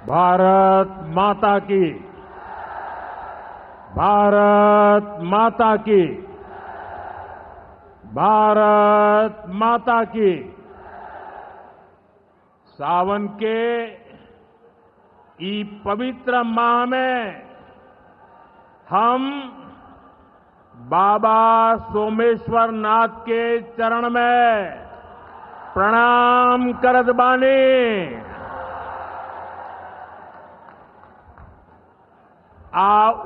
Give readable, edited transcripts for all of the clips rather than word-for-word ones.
भारत माता की। भारत माता की। भारत माता की। सावन के इस पवित्र माह में हम बाबा सोमेश्वर नाथ के चरण में प्रणाम करत बानी।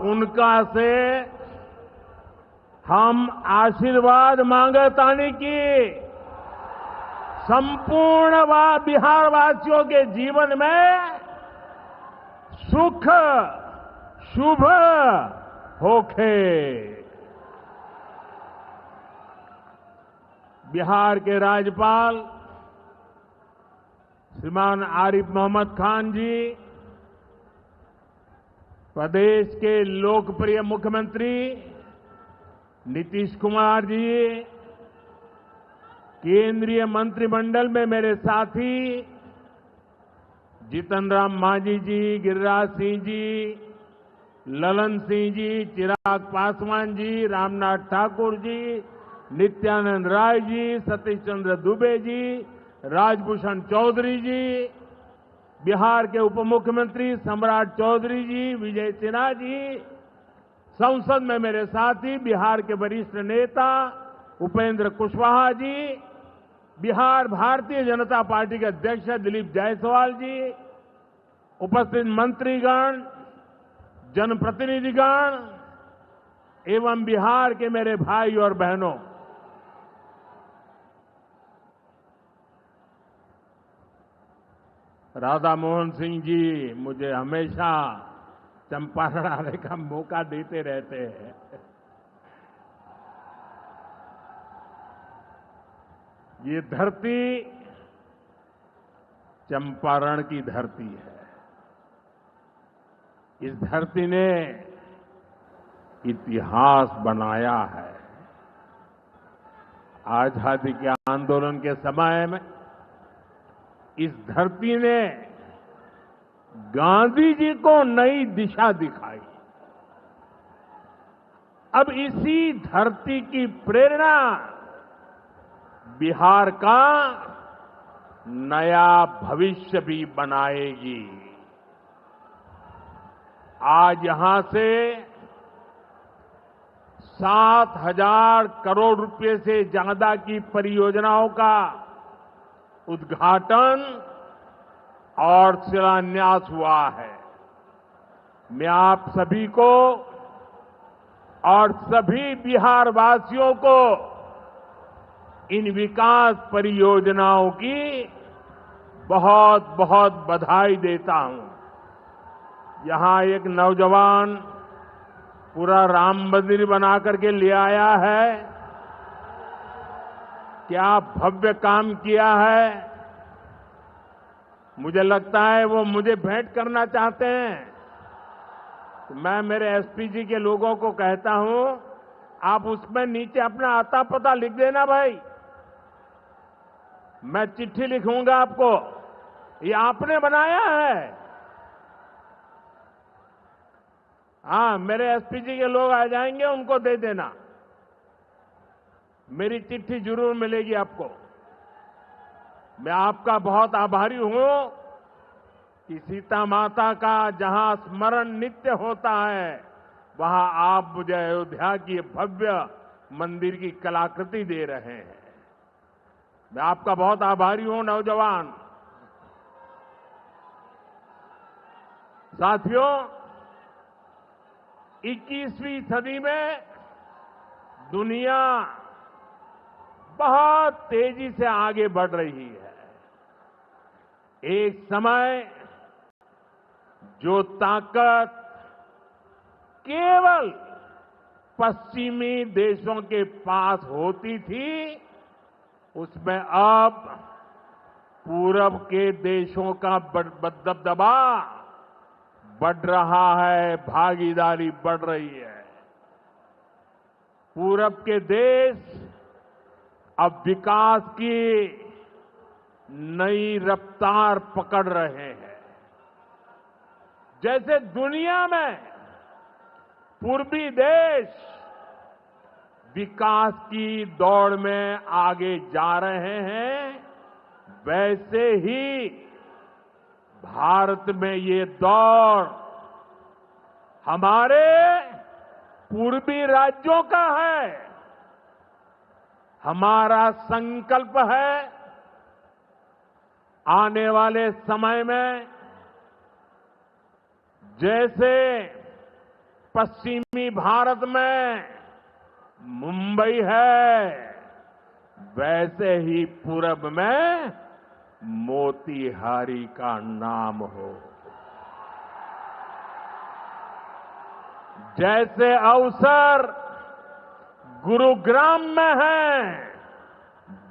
उनका से हम आशीर्वाद मांगतानी की संपूर्ण बिहार वासियों के जीवन में सुख शुभ होखे। बिहार के राज्यपाल श्रीमान आरिफ मोहम्मद खान जी, प्रदेश के लोकप्रिय मुख्यमंत्री नीतीश कुमार जी, केंद्रीय मंत्रिमंडल में मेरे साथी जीतन राम मांझी जी, गिरिराज सिंह जी, ललन सिंह जी, चिराग पासवान जी, रामनाथ ठाकुर जी, नित्यानंद राय जी, सतीश चंद्र दुबे जी, राजभूषण चौधरी जी, बिहार के उप मुख्यमंत्री सम्राट चौधरी जी, विजय सिन्हा जी, संसद में मेरे साथी बिहार के वरिष्ठ नेता उपेंद्र कुशवाहा जी, बिहार भारतीय जनता पार्टी के अध्यक्ष दिलीप जायसवाल जी, उपस्थित मंत्रीगण, जनप्रतिनिधिगण एवं बिहार के मेरे भाई और बहनों, राधा मोहन सिंह जी मुझे हमेशा चंपारण आने का मौका देते रहते हैं। ये धरती चंपारण की धरती है। इस धरती ने इतिहास बनाया है। आजादी के आंदोलन के समय में इस धरती ने गांधी जी को नई दिशा दिखाई। अब इसी धरती की प्रेरणा बिहार का नया भविष्य भी बनाएगी। आज यहां से 7,000 करोड़ रुपए से ज्यादा की परियोजनाओं का उद्घाटन और शिलान्यास हुआ है। मैं आप सभी को और सभी बिहार वासियों को इन विकास परियोजनाओं की बहुत बहुत बधाई देता हूं। यहां एक नौजवान पूरा राम मंदिर बना करके ले आया है। क्या भव्य काम किया है। मुझे लगता है वो मुझे भेंट करना चाहते हैं। तो मैं मेरे एसपी जी के लोगों को कहता हूं, आप उसमें नीचे अपना आता पता लिख देना भाई। मैं चिट्ठी लिखूंगा आपको, ये आपने बनाया है। हाँ, मेरे एसपी जी के लोग आ जाएंगे, उनको दे देना। मेरी चिट्ठी जरूर मिलेगी आपको। मैं आपका बहुत आभारी हूं कि सीता माता का जहां स्मरण नित्य होता है, वहां आप मुझे अयोध्या की भव्य मंदिर की कलाकृति दे रहे हैं। मैं आपका बहुत आभारी हूं नौजवान साथियों। 21वीं सदी में दुनिया बहुत तेजी से आगे बढ़ रही है। एक समय जो ताकत केवल पश्चिमी देशों के पास होती थी, उसमें अब पूरब के देशों का दबदबा बढ़ रहा है, भागीदारी बढ़ रही है। पूरब के देश अब विकास की नई रफ्तार पकड़ रहे हैं। जैसे दुनिया में पूर्वी देश विकास की दौड़ में आगे जा रहे हैं, वैसे ही भारत में ये दौड़ हमारे पूर्वी राज्यों का है। हमारा संकल्प है आने वाले समय में जैसे पश्चिमी भारत में मुंबई है, वैसे ही पूरब में मोतीहारी का नाम हो। जैसे अवसर गुरुग्राम में है,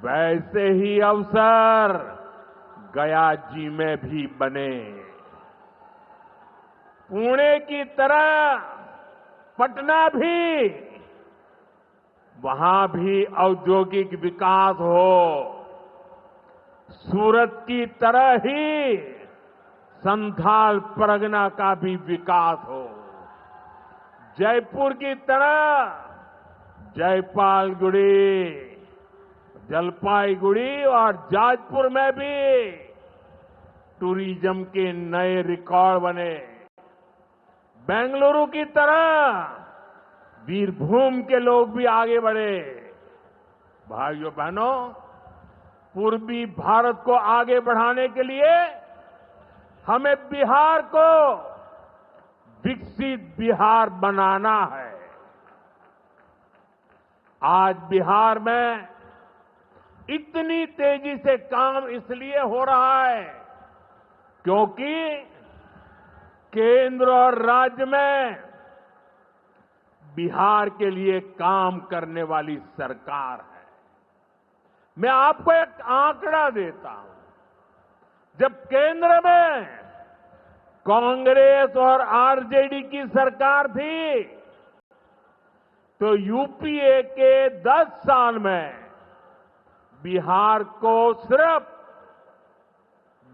वैसे ही अवसर गया जी में भी बने। पुणे की तरह पटना भी, वहां भी औद्योगिक विकास हो। सूरत की तरह ही संथाल परगना का भी विकास हो। जयपुर की तरह जयपालगुड़ी, जलपाईगुड़ी और जाजपुर में भी टूरिज्म के नए रिकॉर्ड बने। बेंगलुरु की तरह वीरभूम के लोग भी आगे बढ़े। भाइयों बहनों, पूर्वी भारत को आगे बढ़ाने के लिए हमें बिहार को विकसित बिहार बनाना है। आज बिहार में इतनी तेजी से काम इसलिए हो रहा है क्योंकि केंद्र और राज्य में बिहार के लिए काम करने वाली सरकार है। मैं आपको एक आंकड़ा देता हूं। जब केंद्र में कांग्रेस और आरजेडी की सरकार थी, तो यूपीए के 10 साल में बिहार को सिर्फ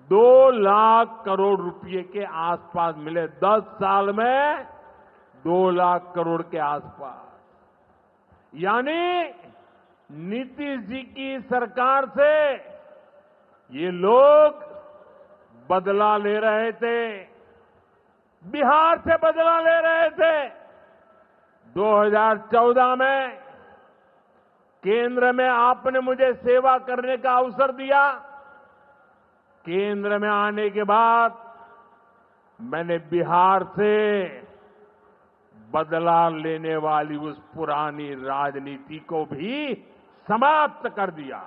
2 लाख करोड़ रुपए के आसपास मिले। 10 साल में 2 लाख करोड़ के आसपास। यानी नीतीश जी की सरकार से ये लोग बदला ले रहे थे, बिहार से बदला ले रहे थे। 2014 में केंद्र में आपने मुझे सेवा करने का अवसर दिया। केंद्र में आने के बाद मैंने बिहार से बदला लेने वाली उस पुरानी राजनीति को भी समाप्त कर दिया।